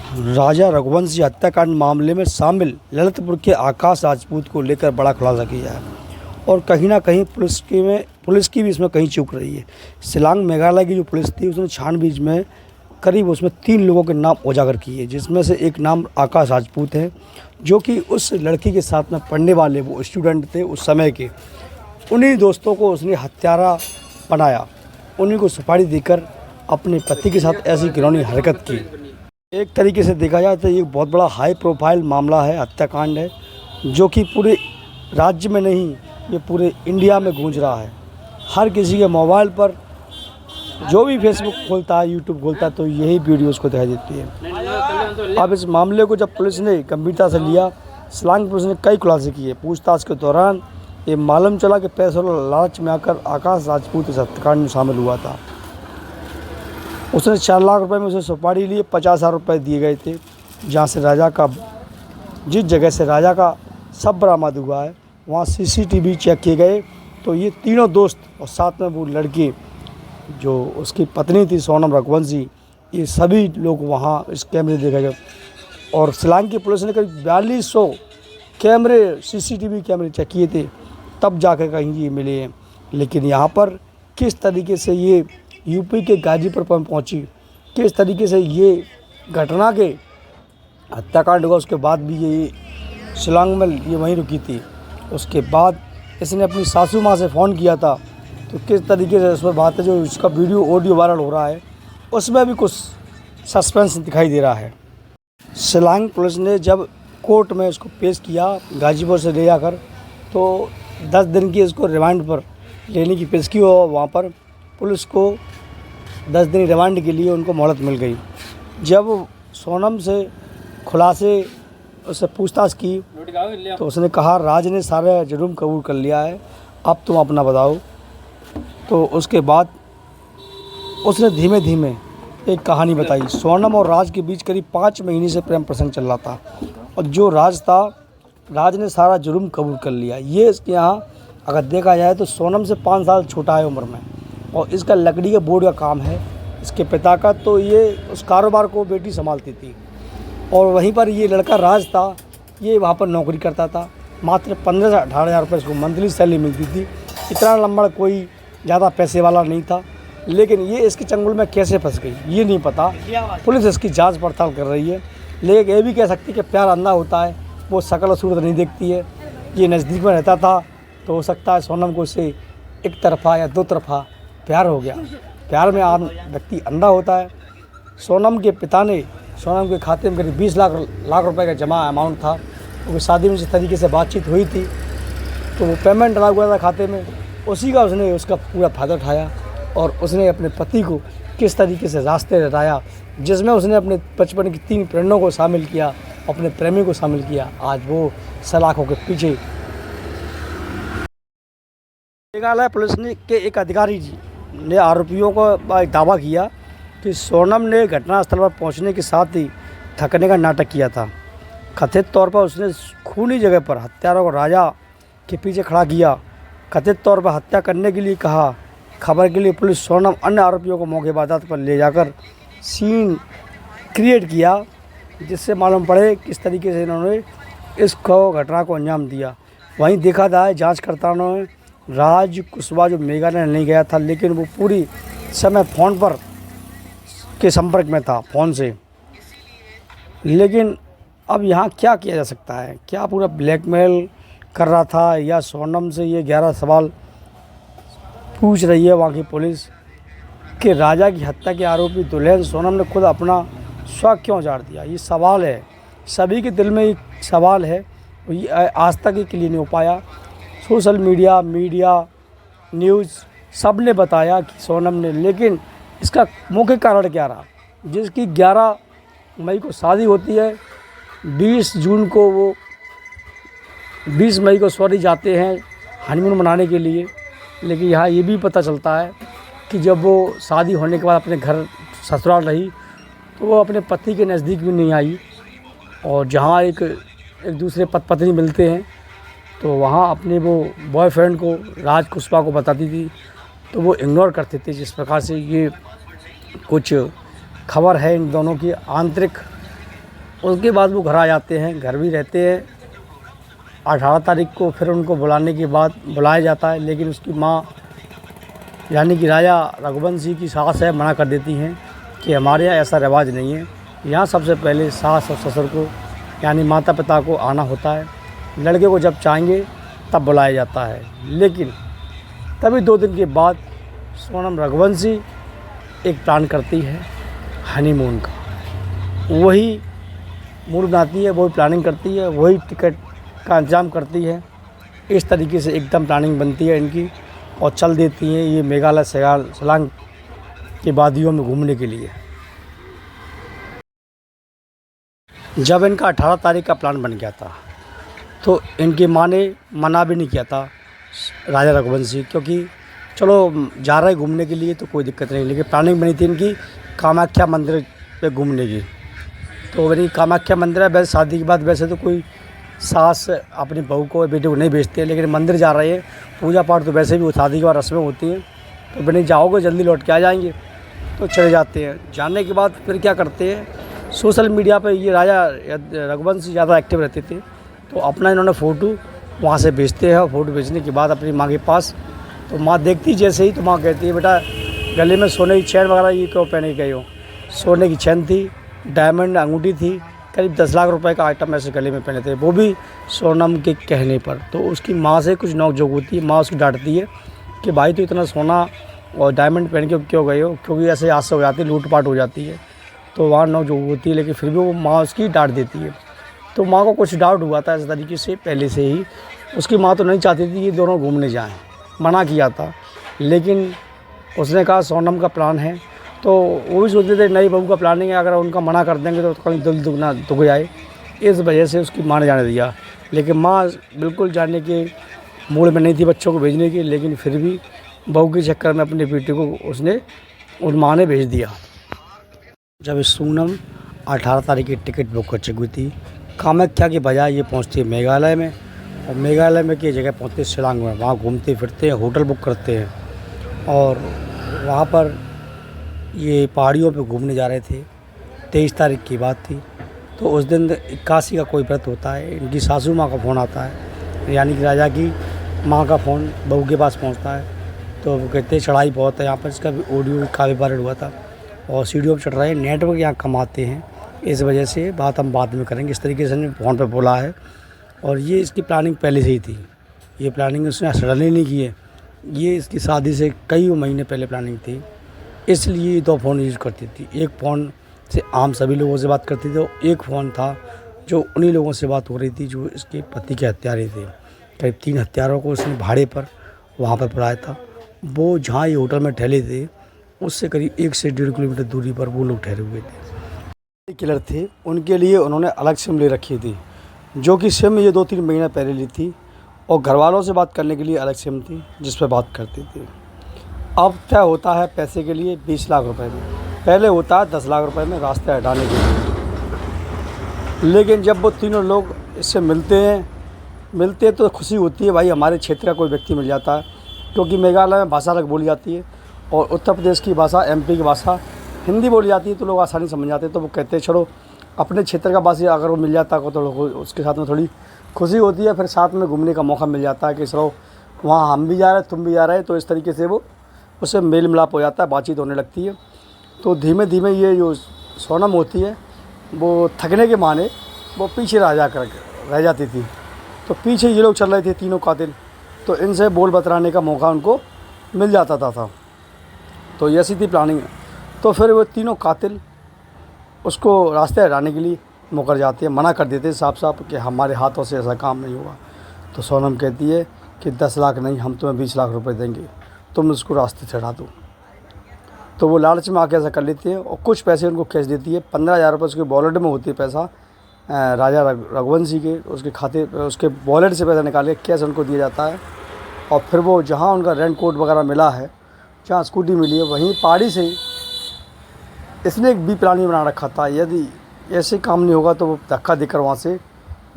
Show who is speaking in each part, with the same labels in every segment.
Speaker 1: राजा रघुवंशी हत्याकांड मामले में शामिल ललितपुर के आकाश राजपूत को लेकर बड़ा खुलासा किया है और कहीं ना कहीं पुलिस की भी इसमें कहीं चूक रही है। शिलांग मेघालय की जो पुलिस थी उसने छानबीन में करीब उसमें 3 लोगों के नाम उजागर किए, जिसमें से एक नाम आकाश राजपूत है, जो कि उस लड़की के साथ में पढ़ने वाले वो स्टूडेंट थे उस समय के। उन्हीं दोस्तों को उसने हत्यारा बनाया, उन्हीं को सुपारी देकर अपने पति के साथ ऐसी घिनौनी हरकत की। एक तरीके से देखा जाए तो ये बहुत बड़ा हाई प्रोफाइल मामला है, हत्याकांड है, जो कि पूरे राज्य में नहीं ये पूरे इंडिया में गूंज रहा है। हर किसी के मोबाइल पर जो भी फेसबुक खोलता है, यूट्यूब खोलता है, तो यही वीडियो उसको दिखाई देती है। अब इस मामले को जब पुलिस ने गंभीरता से लिया, शिलांग पुलिस ने कई खुलासे किए। पूछताछ के दौरान ये मालूम चला कि पैसों और लालच में आकर आकाश राजपूत इस हत्याकांड में शामिल हुआ था। उसने 4 लाख रुपए में उसे सुपारी लिए, 50,000 रुपये दिए गए थे। जहाँ से जिस जगह से राजा का शव बरामद हुआ है वहाँ CCTV चेक किए गए, तो ये तीनों दोस्त और साथ में वो लड़की जो उसकी पत्नी थी सोनम रघुवंशी, ये सभी लोग वहाँ इस कैमरे देखे गए। और शिलांग की पुलिस ने करीब 4200 CCTV कैमरे चेक किए थे, तब जाकर कहीं ये मिले हैं। लेकिन यहाँ पर किस तरीके से ये यूपी के गाजीपुर पर पहुंची, किस तरीके से ये घटना के हत्याकांड हुआ, उसके बाद भी ये शिलांग में ये वहीं रुकी थी। उसके बाद इसने अपनी सासू माँ से फ़ोन किया था, तो किस तरीके से उस पर बात है, जो इसका ऑडियो वायरल हो रहा है, उसमें भी कुछ सस्पेंस दिखाई दे रहा है। शिलांग पुलिस ने जब कोर्ट में इसको पेश किया गाजीपुर से ले जाकर, तो 10 दिन की इसको रिमांड पर लेने की पेश की और वहाँ पर पुलिस को 10 दिन रिमांड के लिए उनको मोहलत मिल गई। जब सोनम से खुलासे उससे पूछताछ की तो उसने कहा राज ने सारा जुर्म कबूल कर लिया है, अब तुम अपना बताओ। तो उसके बाद उसने धीमे धीमे एक कहानी बताई। सोनम और राज के बीच करीब 5 महीने से प्रेम प्रसंग चल रहा था और जो राज था, राज ने सारा जुर्म कबूल कर लिया। ये इसके यहाँ अगर देखा जाए तो सोनम से 5 साल छोटा है उम्र में और इसका लकड़ी के बोर्ड का काम है इसके पिता का, तो ये उस कारोबार को बेटी संभालती थी। और वहीं पर ये लड़का राज था, ये वहाँ पर नौकरी करता था। मात्र 15 से 18,000 रुपये इसको मंथली सैलरी मिलती थी। इतना लंबा कोई ज़्यादा पैसे वाला नहीं था, लेकिन ये इसके चंगुल में कैसे फंस गई ये नहीं पता। पुलिस इसकी जांच पड़ताल कर रही है, लेकिन ये भी कह सकती है कि प्यार अंधा होता है, वो शकल और सूरत नहीं देखती है। ये नज़दीक में रहता था तो हो सकता है सोनम को उससे एक तरफा या 2 तरफा प्यार हो गया। प्यार में व्यक्ति अंधा होता है। सोनम के पिता ने सोनम के खाते में करीब 20 लाख रुपए का जमा अमाउंट था, क्योंकि शादी में जिस तरीके से बातचीत हुई थी तो वो पेमेंट डला हुआ था खाते में, उसी का उसने उसका पूरा फ़ायदा उठाया और उसने अपने पति को किस तरीके से रास्ते लगाया, जिसमें उसने अपने बचपन की 3 प्रेरणों को शामिल किया, अपने प्रेमी को शामिल किया। आज वो सलाखों के पीछे। मेघालय पुलिस ने के एक अधिकारी ने आरोपियों को दावा किया कि सोनम ने घटनास्थल पर पहुंचने के साथ ही थकने का नाटक किया था। कथित तौर पर उसने खूनी जगह पर हत्यारों को राजा के पीछे खड़ा किया, कथित तौर पर हत्या करने के लिए कहा। खबर के लिए पुलिस सोनम अन्य आरोपियों को मौके वारदात पर ले जाकर सीन क्रिएट किया, जिससे मालूम पड़े किस तरीके से इन्होंने इस घटना को अंजाम दिया। वहीं देखा जाए जांचकर्ताओं ने राज कुशवाहा जो मेघालय नहीं गया था, लेकिन वो पूरी समय फ़ोन पर के संपर्क में था, फ़ोन से। लेकिन अब यहाँ क्या किया जा सकता है? क्या पूरा ब्लैकमेल कर रहा था या सोनम से ये 11 सवाल पूछ रही है वहाँ की पुलिस कि राजा की हत्या के आरोपी दुल्हन सोनम ने खुद अपना शव क्यों उजाड़ दिया? ये सवाल है, सभी के दिल में एक सवाल है। ये आज तक ये क्लियर नहीं हो पाया। सोशल मीडिया, न्यूज़ सब ने बताया कि सोनम ने, लेकिन इसका मुख्य कारण क्या रहा? जिसकी 11 मई को शादी होती है, 20 मई को सॉरी जाते हैं हनीमून मनाने के लिए, लेकिन यहाँ ये भी पता चलता है कि जब वो शादी होने के बाद अपने घर ससुराल रही तो वो अपने पति के नज़दीक भी नहीं आई, और जहाँ एक दूसरे पत्नी मिलते हैं तो वहाँ अपने वो बॉयफ्रेंड को, राज कुशवाहा को बताती थी, तो वो इग्नोर करते थे। जिस प्रकार से ये कुछ खबर है इन दोनों की आंतरिक उसके बाद वो घर आ जाते हैं, घर भी रहते हैं। 18 तारीख को फिर उनको बुलाने के बाद बुलाया जाता है, लेकिन उसकी माँ यानी कि राजा रघुवंश जी की सास है, मना कर देती हैं कि हमारे यहाँ ऐसा रिवाज नहीं है। यहाँ सबसे पहले सास और ससुर को यानी माता पिता को आना होता है। लड़के को जब चाहेंगे तब बुलाया जाता है। लेकिन तभी 2 दिन के बाद सोनम रघुवंशी एक प्लान करती है हनीमून का। वही मूड बनाती है, वही प्लानिंग करती है, वही टिकट का इंतजाम करती है। इस तरीके से एकदम प्लानिंग बनती है इनकी और चल देती हैं ये मेघालय शिलांग की वादियों में घूमने के लिए। जब इनका 18 तारीख का प्लान बन गया था तो इनकी माँ ने मना भी नहीं किया था राजा रघुवंशी, क्योंकि चलो जा रहे घूमने के लिए तो कोई दिक्कत नहीं। लेकिन प्लानिंग बनी थी इनकी कामाख्या मंदिर पे घूमने की। तो मेरी कामाख्या मंदिर है, वैसे शादी के बाद वैसे तो कोई सास अपनी बहू को बेटे को नहीं भेजते, लेकिन मंदिर जा रहे हैं, पूजा पाठ तो वैसे भी शादी के बाद रस्में होती हैं। तो बनी जाओगे जल्दी लौट के आ जाएंगे, तो चले जाते हैं। जाने के बाद फिर क्या करते हैं, सोशल मीडिया पे ये राजा रघुवंशी ज़्यादा एक्टिव रहते थे, तो अपना इन्होंने फ़ोटो वहाँ से भेजते हैं। फ़ोटो भेजने के बाद अपनी माँ के पास, तो माँ देखती जैसे ही तो माँ कहती है बेटा गले में सोने की चैन वगैरह ये क्यों पहने गए हो। सोने की चैन थी, डायमंड अंगूठी थी, करीब 10 लाख रुपए का आइटम ऐसे गले में पहने थे, वो भी सोनम के कहने पर। तो उसकी माँ से कुछ नोक-झोंक होती है। माँ उसको डांटती है कि भाई तो इतना सोना और डायमंड पहन के क्यों गए हो, क्योंकि ऐसे हादसे हो जाती है, लूट-पाट हो जाती है। तो वहाँ नोक-झोंक होती है, लेकिन फिर भी वो माँ उसकी डांट देती है। तो माँ को कुछ डाउट हुआ था इस तरीके से पहले से ही। उसकी माँ तो नहीं चाहती थी कि दोनों घूमने जाएँ, मना किया था। लेकिन उसने कहा सोनम का प्लान है, तो वो भी सोचते थे नई बहू का प्लानिंग है, अगर उनका मना कर देंगे तो कहीं दिल दुगना दुख जाए। इस वजह से उसकी माँ ने जाने दिया। लेकिन माँ बिल्कुल जाने के मूड में नहीं थी बच्चों को भेजने की, लेकिन फिर भी बहू के चक्कर में अपनी बेटी को उसने उन माँ ने भेज दिया। जब सोनम 18 तारीख की टिकट बुक कर चुकी थी, कामाख्या के बजाय ये पहुँचती है मेघालय में, और मेघालय में की जगह पहुँचते शिलांग में। वहाँ घूमते फिरते हैं, होटल बुक करते हैं और वहाँ पर ये पहाड़ियों पे घूमने जा रहे थे। 23 तारीख की बात थी। तो उस दिन एकादशी का कोई व्रत होता है। इनकी सासू माँ का फ़ोन आता है, यानी कि राजा की माँ का फ़ोन बहू के पास पहुँचता है। तो वो कहते हैं चढ़ाई बहुत है यहाँ पर। इसका भी ऑडियो काफ़ी वायरल हुआ था और सीढ़ियों पर चढ़ रहे हैं, नेटवर्क यहाँ कम आते हैं, इस वजह से बात हम बाद में करेंगे। इस तरीके से फ़ोन पर बोला है और ये इसकी प्लानिंग पहले से ही थी। ये प्लानिंग उसने सडनली नहीं की है, ये इसकी शादी से कई महीने पहले प्लानिंग थी। इसलिए 2 फ़ोन यूज़ करती थी। एक फ़ोन से आम सभी लोगों से बात करती थी और एक फ़ोन था जो उन्हीं लोगों से बात हो रही थी जो इसके पति के हत्यारे थे। करीब 3 हत्यारों को उसने भाड़े पर वहाँ पर बुलाया था। वो जहाँ ये होटल में ठहरे थे उससे करीब 1 से 1.5 किलोमीटर दूरी पर वो लोग ठहरे हुए थे। किलर थे, उनके लिए उन्होंने अलग सिम ले रखी थी, जो कि सिम ये 2-3 महीने पहले ली थी, और घर वालों से बात करने के लिए अलग सिम थी जिस पर बात करती थी। अब तय होता है पैसे के लिए 20 लाख रुपए में, पहले होता है 10 लाख रुपए में रास्ते हटाने के लिए। लेकिन जब वो तीनों लोग इससे मिलते तो खुशी होती है, भाई हमारे क्षेत्र का कोई व्यक्ति मिल जाता है, क्योंकि मेघालय में भाषा अलग बोली जाती है और उत्तर प्रदेश की भाषा, MP की भाषा हिंदी बोली जाती है, तो लोग आसानी समझ जाते हैं। तो वो कहते हैं चलो अपने क्षेत्र का वासी अगर वो मिल जाता है तो उसके साथ में थोड़ी खुशी होती है, फिर साथ में घूमने का मौका मिल जाता है कि चलो वहाँ हम भी जा रहे हैं, तुम भी जा रहे हैं। तो इस तरीके से वो उससे मेल मिलाप हो जाता है, बातचीत होने लगती है। तो धीमे धीमे ये जो सोनम होती है वो थकने के माने वो पीछे रह जाती थी। तो पीछे ये लोग चल रहे थे तीनों कातिल, तो इनसे बोल बतराने का मौका उनको मिल जाता था। तो ऐसी थी प्लानिंग। तो फिर वो तीनों कातिल उसको रास्ते हटाने के लिए मुकर जाते हैं, मना कर देते हैं साफ साफ कि हमारे हाथों से ऐसा काम नहीं होगा। तो सोनम कहती है कि 10 लाख नहीं, हम तुम्हें 20 लाख रुपए देंगे, तुम उसको रास्ते से हटा दो। तो वो लालच में आके ऐसा कर लेती है और कुछ पैसे उनको कैश देती है। 15,000 रुपये उसके वॉलेट में होती है पैसा, राजा रघुवंशी के उसके खाते उसके वॉलेट से पैसा निकाल के कैश उनको दिया जाता है। और फिर वो जहाँ उनका रेंट कोट वगैरह मिला है, जहाँ स्कूटी मिली है, वहीं पहाड़ी से इसने एक भी प्लान बना रखा था, यदि ऐसे काम नहीं होगा तो वो धक्का देकर वहाँ से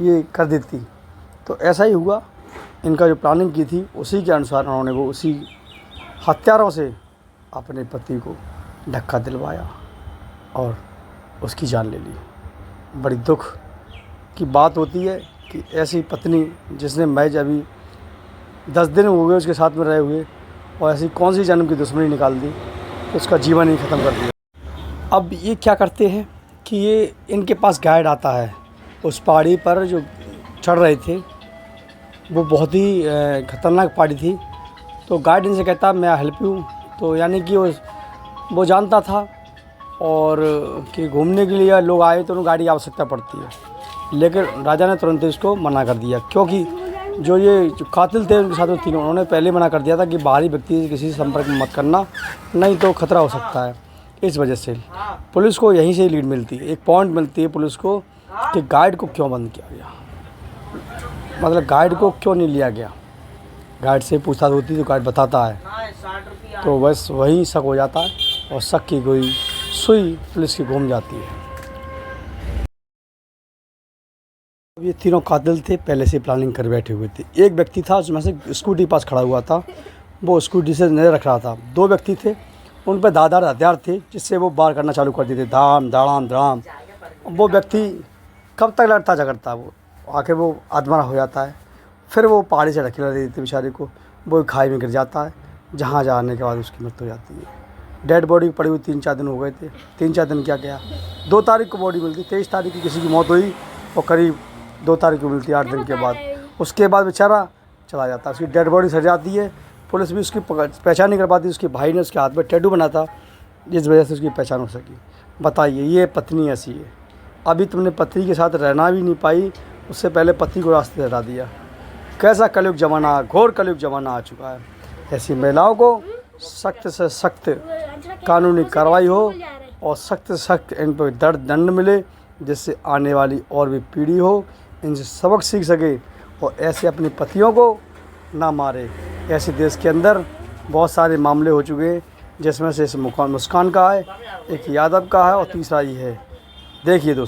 Speaker 1: ये कर देती। तो ऐसा ही हुआ, इनका जो प्लानिंग की थी उसी के अनुसार उन्होंने वो उसी हत्यारों से अपने पति को धक्का दिलवाया और उसकी जान ले ली। बड़ी दुख की बात होती है कि ऐसी पत्नी जिसने महज अभी 10 दिन हो गए उसके साथ में रहे हुए और ऐसी कौन सी जन्म की दुश्मनी निकाल दी, उसका जीवन ही ख़त्म कर दिया। अब ये क्या करते हैं कि ये इनके पास गाइड आता है, उस पहाड़ी पर जो चढ़ रहे थे वो बहुत ही ख़तरनाक पहाड़ी थी। तो गाइड इनसे कहता मैं हेल्प यू, तो यानी कि वो जानता था और कि घूमने के लिए लोग आए तो उन्हें गाड़ी की आवश्यकता पड़ती है। लेकिन राजा ने तुरंत इसको मना कर दिया, क्योंकि जो कातिल थे उनके साथ में तीनों, उन्होंने पहले मना कर दिया था कि बाहरी व्यक्ति से किसी से संपर्क मत करना, नहीं तो खतरा हो सकता है। इस वजह से पुलिस को यहीं से लीड मिलती है, एक पॉइंट मिलती है पुलिस को कि गाइड को क्यों बंद किया गया, मतलब गाइड को क्यों नहीं लिया गया। गाइड से पूछताछ होती तो गाइड बताता है, तो बस वहीं शक हो जाता है और शक की कोई सुई पुलिस की घूम जाती है। अब ये तीनों कातिल थे, पहले से प्लानिंग कर बैठे हुए थे। एक व्यक्ति था उसमें से स्कूटी पास खड़ा हुआ था, वो स्कूटी से नजर रख रहा था। 2 व्यक्ति थे, उन पर धारदार हथियार थे जिससे वो वार करना चालू कर देते, धाम धड़ाम धड़ाम। वो व्यक्ति कब तक लड़ता झगड़ता, वो आखिर वो आत्महत्या हो जाता है। फिर वो पहाड़ी से ढकेला देते बेचारे को, वो खाई में गिर जाता है, जहाँ जाने के बाद उसकी मृत्यु हो जाती है। डेड बॉडी पड़ी हुई 3-4 दिन हो गए थे। 3-4 दिन क्या 2 तारीख को बॉडी मिलती, 23 तारीख की किसी की मौत हुई और करीब 2 तारीख को मिलती है 8 दिन के बाद। उसके बाद बेचारा चला जाता है, उसकी डेड बॉडी सड़ जाती है। पुलिस भी उसकी पहचान नहीं कर पाती। उसके भाई ने उसके हाथ में टैटू बना था, जिस वजह से उसकी पहचान हो सकी। बताइए, ये पत्नी ऐसी है। अभी तुमने पत्नी के साथ रहना भी नहीं पाई, उससे पहले पति को रास्ते हटा दिया। कैसा कलयुग ज़माना, घोर कलयुग ज़माना आ चुका है। ऐसी महिलाओं को सख्त से सख्त कानूनी कार्रवाई हो और सख्त से सख्त इन पर दंड मिले, जिससे आने वाली और भी पीढ़ी हो इनसे सबक सीख सके और ऐसे अपने पतियों को ना मारे। ऐसे देश के अंदर बहुत सारे मामले हो चुके हैं, जिसमें से इस मुस्कान का है, एक यादव का है और तीसरा ये है। देखिए दोस्तों।